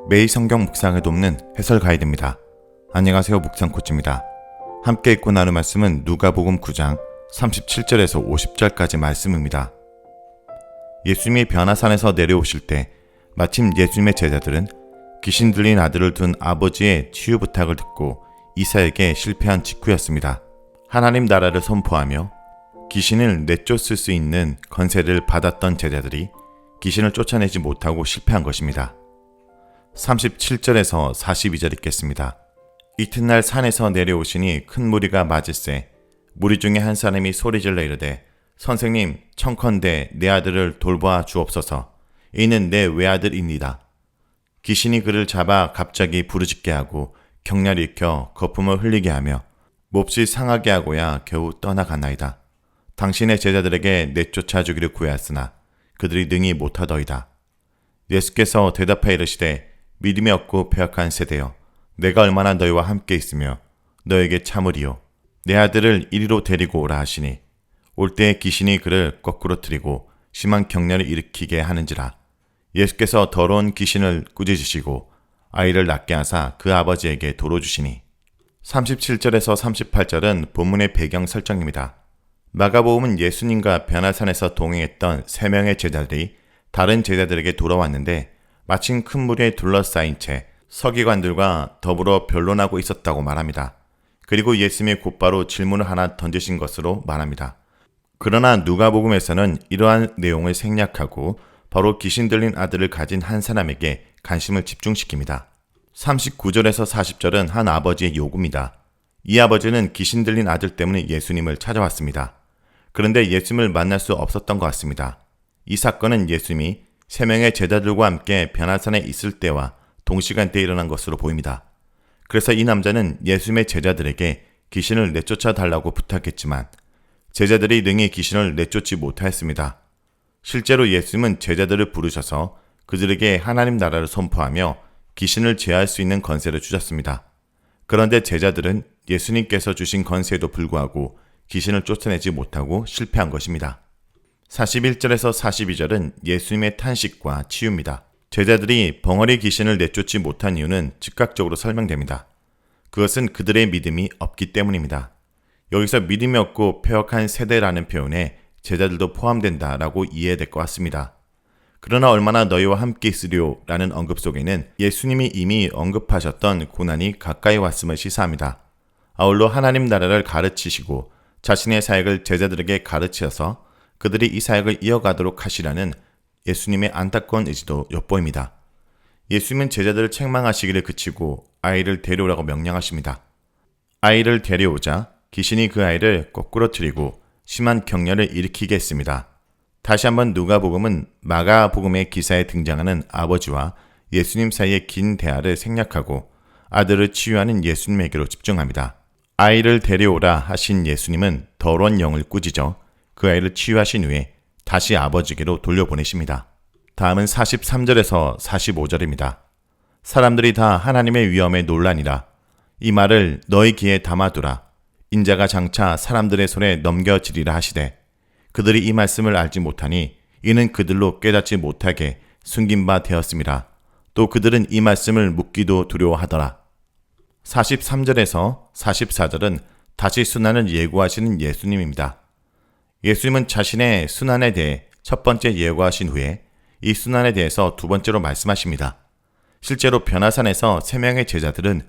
매일 성경 묵상을 돕는 해설 가이드입니다. 안녕하세요, 묵상코치입니다. 함께 읽고 나눌 말씀은 누가복음 9장 37절에서 50절까지 말씀입니다. 예수님이 변화산에서 내려오실 때 마침 예수님의 제자들은 귀신 들린 아들을 둔 아버지의 치유 부탁을 듣고 이사에게 실패한 직후였습니다. 하나님 나라를 선포하며 귀신을 내쫓을 수 있는 권세를 받았던 제자들이 귀신을 쫓아내지 못하고 실패한 것입니다. 37절에서 42절 읽겠습니다. 이튿날 산에서 내려오시니 큰 무리가 맞을세 무리 중에 한 사람이 소리질러 이르되 선생님 청컨대 내 아들을 돌보아 주옵소서. 이는 내 외아들입니다. 귀신이 그를 잡아 갑자기 부르짖게 하고 경련을 일으켜 거품을 흘리게 하며 몹시 상하게 하고야 겨우 떠나가나이다. 당신의 제자들에게 내쫓아 주기를 구하였으나 그들이 능히 못하더이다. 예수께서 대답하여 이르시되 믿음이 없고 배역한 세대여, 내가 얼마나 너희와 함께 있으며 너에게 참으리요. 내 아들을 이리로 데리고 오라 하시니 올 때에 귀신이 그를 거꾸로 틀리고 심한 경련을 일으키게 하는지라. 예수께서 더러운 귀신을 꾸짖으시고 아이를 낫게 하사 그 아버지에게 도로 주시니. 37절에서 38절은 본문의 배경 설정입니다. 마가복음은 예수님과 변화산에서 동행했던 3명의 제자들이 다른 제자들에게 돌아왔는데 마침 큰 무리에 둘러싸인 채 서기관들과 더불어 변론하고 있었다고 말합니다. 그리고 예수님이 곧바로 질문을 하나 던지신 것으로 말합니다. 그러나 누가복음에서는 이러한 내용을 생략하고 바로 귀신 들린 아들을 가진 한 사람에게 관심을 집중시킵니다. 39절에서 40절은 한 아버지의 요구입니다. 이 아버지는 귀신 들린 아들 때문에 예수님을 찾아왔습니다. 그런데 예수님을 만날 수 없었던 것 같습니다. 이 사건은 예수님이 3명의 제자들과 함께 변화산에 있을 때와 동시간대에 일어난 것으로 보입니다. 그래서 이 남자는 예수님의 제자들에게 귀신을 내쫓아 달라고 부탁했지만 제자들이 능히 귀신을 내쫓지 못하였습니다. 실제로 예수님은 제자들을 부르셔서 그들에게 하나님 나라를 선포하며 귀신을 제어할 수 있는 권세를 주셨습니다. 그런데 제자들은 예수님께서 주신 권세에도 불구하고 귀신을 쫓아내지 못하고 실패한 것입니다. 41절에서 42절은 예수님의 탄식과 치유입니다. 제자들이 벙어리 귀신을 내쫓지 못한 이유는 즉각적으로 설명됩니다. 그것은 그들의 믿음이 없기 때문입니다. 여기서 믿음이 없고 폐역한 세대라는 표현에 제자들도 포함된다라고 이해될 것 같습니다. 그러나 얼마나 너희와 함께 있으리요 라는 언급 속에는 예수님이 이미 언급하셨던 고난이 가까이 왔음을 시사합니다. 아울러 하나님 나라를 가르치시고 자신의 사역을 제자들에게 가르치셔서 그들이 이 사역을 이어가도록 하시라는 예수님의 안타까운 의지도 엿보입니다. 예수님은 제자들을 책망하시기를 그치고 아이를 데려오라고 명령하십니다. 아이를 데려오자 귀신이 그 아이를 거꾸로 틀리고 심한 경련을 일으키게 했습니다. 다시 한번 누가복음은 마가복음의 기사에 등장하는 아버지와 예수님 사이의 긴 대화를 생략하고 아들을 치유하는 예수님에게로 집중합니다. 아이를 데려오라 하신 예수님은 더러운 영을 꾸짖어 그 아이를 치유하신 후에 다시 아버지께로 돌려보내십니다. 다음은 43절에서 45절입니다. 사람들이 다 하나님의 위엄에 놀라니라. 이 말을 너희 귀에 담아두라. 인자가 장차 사람들의 손에 넘겨지리라 하시되 그들이 이 말씀을 알지 못하니 이는 그들로 깨닫지 못하게 숨긴 바 되었음이라. 또 그들은 이 말씀을 묻기도 두려워하더라. 43절에서 44절은 다시 순환을 예고하시는 예수님입니다. 예수님은 자신의 순환에 대해 첫 번째 예고하신 후에 이 순환에 대해서 두 번째로 말씀하십니다. 실제로 변화산에서 3명의 제자들은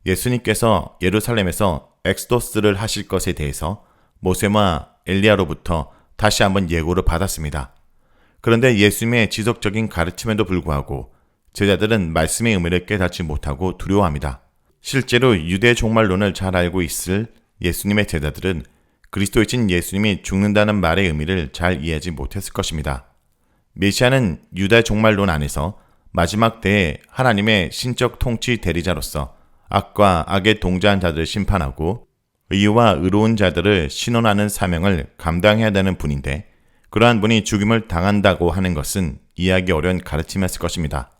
예수님께서 예루살렘에서 엑소더스를 하실 것에 대해서 모세와 엘리야로부터 다시 한번 예고를 받았습니다. 그런데 예수님의 지속적인 가르침에도 불구하고 제자들은 말씀의 의미를 깨닫지 못하고 두려워합니다. 실제로 유대 종말론을 잘 알고 있을 예수님의 제자들은 그리스도이신 예수님이 죽는다는 말의 의미를 잘 이해하지 못했을 것입니다. 메시아는 유다 종말론 안에서 마지막 때에 하나님의 신적 통치 대리자로서 악과 악에 동조한 자들을 심판하고 의와 의로운 자들을 신원하는 사명을 감당해야 되는 분인데 그러한 분이 죽임을 당한다고 하는 것은 이해하기 어려운 가르침이었을 것입니다.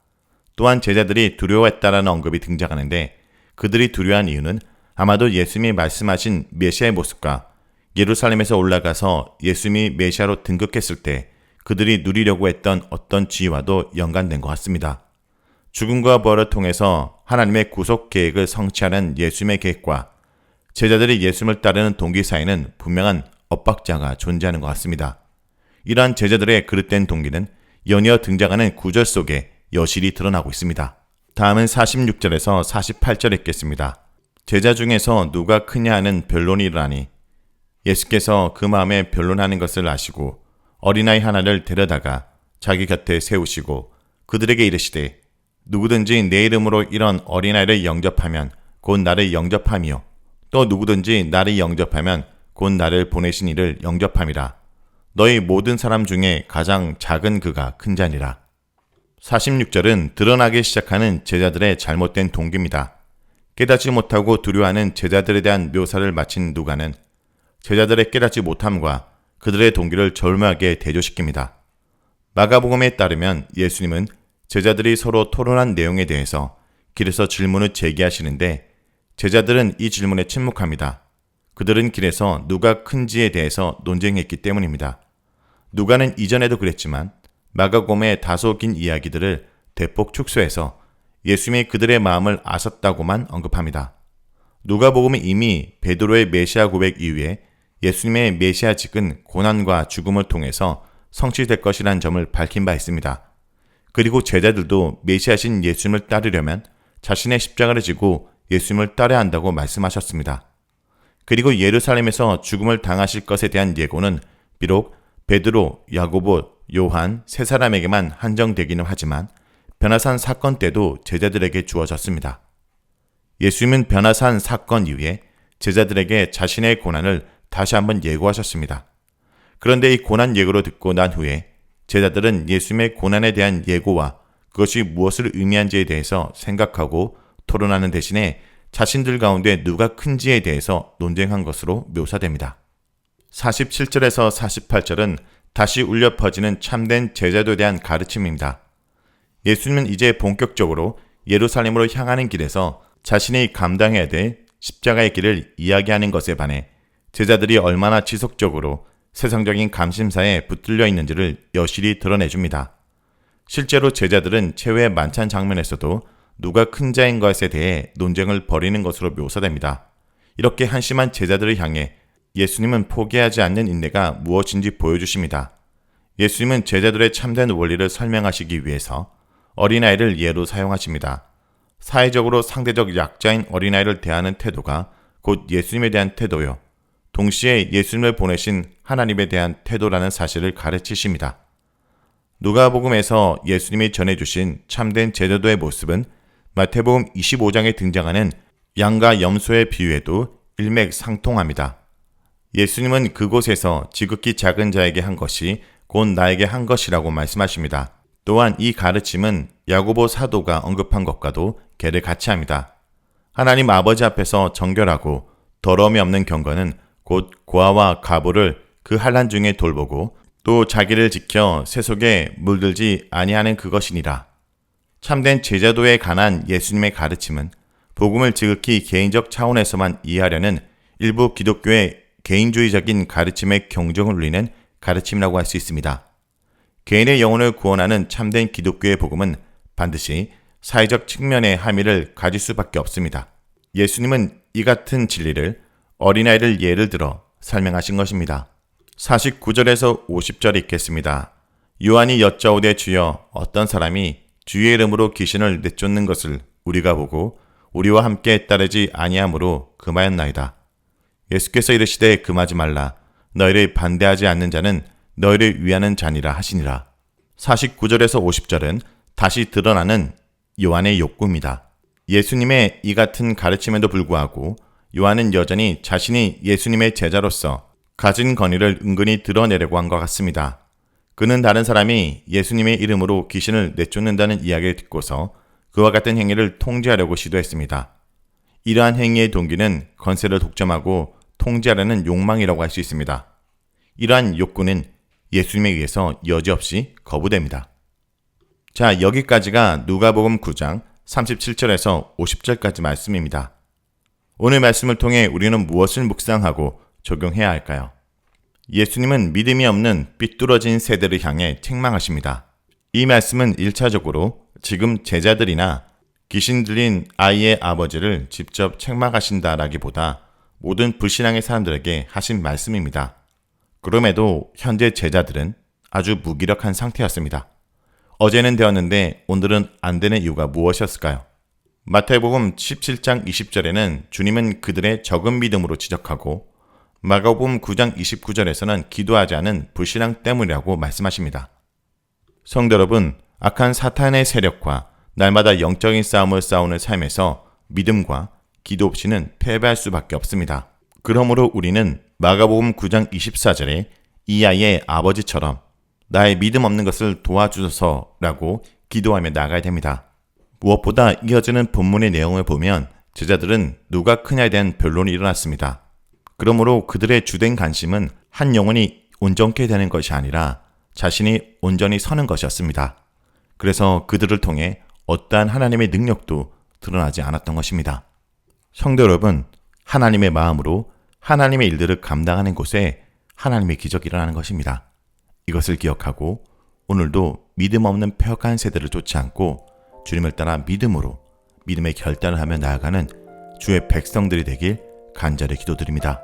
또한 제자들이 두려워했다라는 언급이 등장하는데 그들이 두려워한 이유는 아마도 예수님이 말씀하신 메시아의 모습과 예루살렘에서 올라가서 예수님이 메시아로 등극했을 때 그들이 누리려고 했던 어떤 지위와도 연관된 것 같습니다. 죽음과 부활을 통해서 하나님의 구속 계획을 성취하는 예수님의 계획과 제자들이 예수님을 따르는 동기 사이에는 분명한 엇박자가 존재하는 것 같습니다. 이러한 제자들의 그릇된 동기는 연이어 등장하는 구절 속에 여실히 드러나고 있습니다. 다음은 46절에서 48절 읽겠습니다. 제자 중에서 누가 크냐 하는 변론이 일어나니 예수께서 그 마음에 변론하는 것을 아시고 어린아이 하나를 데려다가 자기 곁에 세우시고 그들에게 이르시되 누구든지 내 이름으로 이런 어린아이를 영접하면 곧 나를 영접함이요 또 누구든지 나를 영접하면 곧 나를 보내신 이를 영접함이라. 너희 모든 사람 중에 가장 작은 그가 큰 자니라. 46절은 드러나기 시작하는 제자들의 잘못된 동기입니다. 깨닫지 못하고 두려워하는 제자들에 대한 묘사를 마친 누가는 제자들의 깨닫지 못함과 그들의 동기를 절묘하게 대조시킵니다. 마가복음에 따르면 예수님은 제자들이 서로 토론한 내용에 대해서 길에서 질문을 제기하시는데 제자들은 이 질문에 침묵합니다. 그들은 길에서 누가 큰지에 대해서 논쟁했기 때문입니다. 누가는 이전에도 그랬지만 마가복음의 다소 긴 이야기들을 대폭 축소해서 예수님이 그들의 마음을 아셨다고만 언급합니다. 누가복음은 이미 베드로의 메시아 고백 이후에 예수님의 메시아직은 고난과 죽음을 통해서 성취될 것이라는 점을 밝힌 바 있습니다. 그리고 제자들도 메시아신 예수님을 따르려면 자신의 십자가를 지고 예수님을 따라야 한다고 말씀하셨습니다. 그리고 예루살렘에서 죽음을 당하실 것에 대한 예고는 비록 베드로, 야고보, 요한 세 사람에게만 한정되기는 하지만 변화산 사건 때도 제자들에게 주어졌습니다. 예수님은 변화산 사건 이후에 제자들에게 자신의 고난을 다시 한번 예고하셨습니다. 그런데 이 고난 예고를 듣고 난 후에 제자들은 예수님의 고난에 대한 예고와 그것이 무엇을 의미한지에 대해서 생각하고 토론하는 대신에 자신들 가운데 누가 큰지에 대해서 논쟁한 것으로 묘사됩니다. 47절에서 48절은 다시 울려 퍼지는 참된 제자도에 대한 가르침입니다. 예수님은 이제 본격적으로 예루살렘으로 향하는 길에서 자신이 감당해야 될 십자가의 길을 이야기하는 것에 반해 제자들이 얼마나 지속적으로 세상적인 감심사에 붙들려 있는지를 여실히 드러내줍니다. 실제로 제자들은 최후의 만찬 장면에서도 누가 큰 자인 것에 대해 논쟁을 벌이는 것으로 묘사됩니다. 이렇게 한심한 제자들을 향해 예수님은 포기하지 않는 인내가 무엇인지 보여주십니다. 예수님은 제자들의 참된 원리를 설명하시기 위해서 어린아이를 예로 사용하십니다. 사회적으로 상대적 약자인 어린아이를 대하는 태도가 곧 예수님에 대한 태도요. 동시에 예수님을 보내신 하나님에 대한 태도라는 사실을 가르치십니다. 누가복음에서 예수님이 전해주신 참된 제자도의 모습은 마태복음 25장에 등장하는 양과 염소의 비유에도 일맥상통합니다. 예수님은 그곳에서 지극히 작은 자에게 한 것이 곧 나에게 한 것이라고 말씀하십니다. 또한 이 가르침은 야고보 사도가 언급한 것과도 개를 같이 합니다. 하나님 아버지 앞에서 정결하고 더러움이 없는 경건은 곧 고아와 가부를 그 환난 중에 돌보고 또 자기를 지켜 세속에 물들지 아니하는 그것이니라. 참된 제자도에 관한 예수님의 가르침은 복음을 지극히 개인적 차원에서만 이해하려는 일부 기독교의 개인주의적인 가르침에 경종을 울리는 가르침이라고 할 수 있습니다. 개인의 영혼을 구원하는 참된 기독교의 복음은 반드시 사회적 측면의 함의를 가질 수밖에 없습니다. 예수님은 이 같은 진리를 어린아이를 예를 들어 설명하신 것입니다. 49절에서 50절 읽겠습니다. 요한이 여짜오되 주여 어떤 사람이 주의 이름으로 귀신을 내쫓는 것을 우리가 보고 우리와 함께 따르지 아니하므로 금하였나이다. 예수께서 이르시되 금하지 말라. 너희를 반대하지 않는 자는 너희를 위하는 자니라 하시니라. 49절에서 50절은 다시 드러나는 요한의 욕구입니다. 예수님의 이 같은 가르침에도 불구하고 요한은 여전히 자신이 예수님의 제자로서 가진 권위를 은근히 드러내려고 한 것 같습니다. 그는 다른 사람이 예수님의 이름으로 귀신을 내쫓는다는 이야기를 듣고서 그와 같은 행위를 통제하려고 시도했습니다. 이러한 행위의 동기는 권세를 독점하고 통제하려는 욕망이라고 할 수 있습니다. 이러한 욕구는 예수님에 의해서 여지없이 거부됩니다. 자, 여기까지가 누가복음 9장 37절에서 50절까지 말씀입니다. 오늘 말씀을 통해 우리는 무엇을 묵상하고 적용해야 할까요? 예수님은 믿음이 없는 삐뚤어진 세대를 향해 책망하십니다. 이 말씀은 1차적으로 지금 제자들이나 귀신 들린 아이의 아버지를 직접 책망하신다라기보다 모든 불신앙의 사람들에게 하신 말씀입니다. 그럼에도 현재 제자들은 아주 무기력한 상태였습니다. 어제는 되었는데 오늘은 안 되는 이유가 무엇이었을까요? 마태복음 17장 20절에는 주님은 그들의 적은 믿음으로 지적하고 마가복음 9장 29절에서는 기도하지 않은 불신앙 때문이라고 말씀하십니다. 성도 여러분, 악한 사탄의 세력과 날마다 영적인 싸움을 싸우는 삶에서 믿음과 기도 없이는 패배할 수밖에 없습니다. 그러므로 우리는 마가복음 9장 24절에 이 아이의 아버지처럼 나의 믿음 없는 것을 도와주소서라고 기도하며 나아가야 됩니다. 무엇보다 이어지는 본문의 내용을 보면 제자들은 누가 크냐에 대한 변론이 일어났습니다. 그러므로 그들의 주된 관심은 한 영혼이 온전케 되는 것이 아니라 자신이 온전히 서는 것이었습니다. 그래서 그들을 통해 어떠한 하나님의 능력도 드러나지 않았던 것입니다. 성도 여러분, 하나님의 마음으로 하나님의 일들을 감당하는 곳에 하나님의 기적이 일어나는 것입니다. 이것을 기억하고 오늘도 믿음 없는 폐역한 세대를 쫓지 않고 주님을 따라 믿음으로 믿음의 결단을 하며 나아가는 주의 백성들이 되길 간절히 기도드립니다.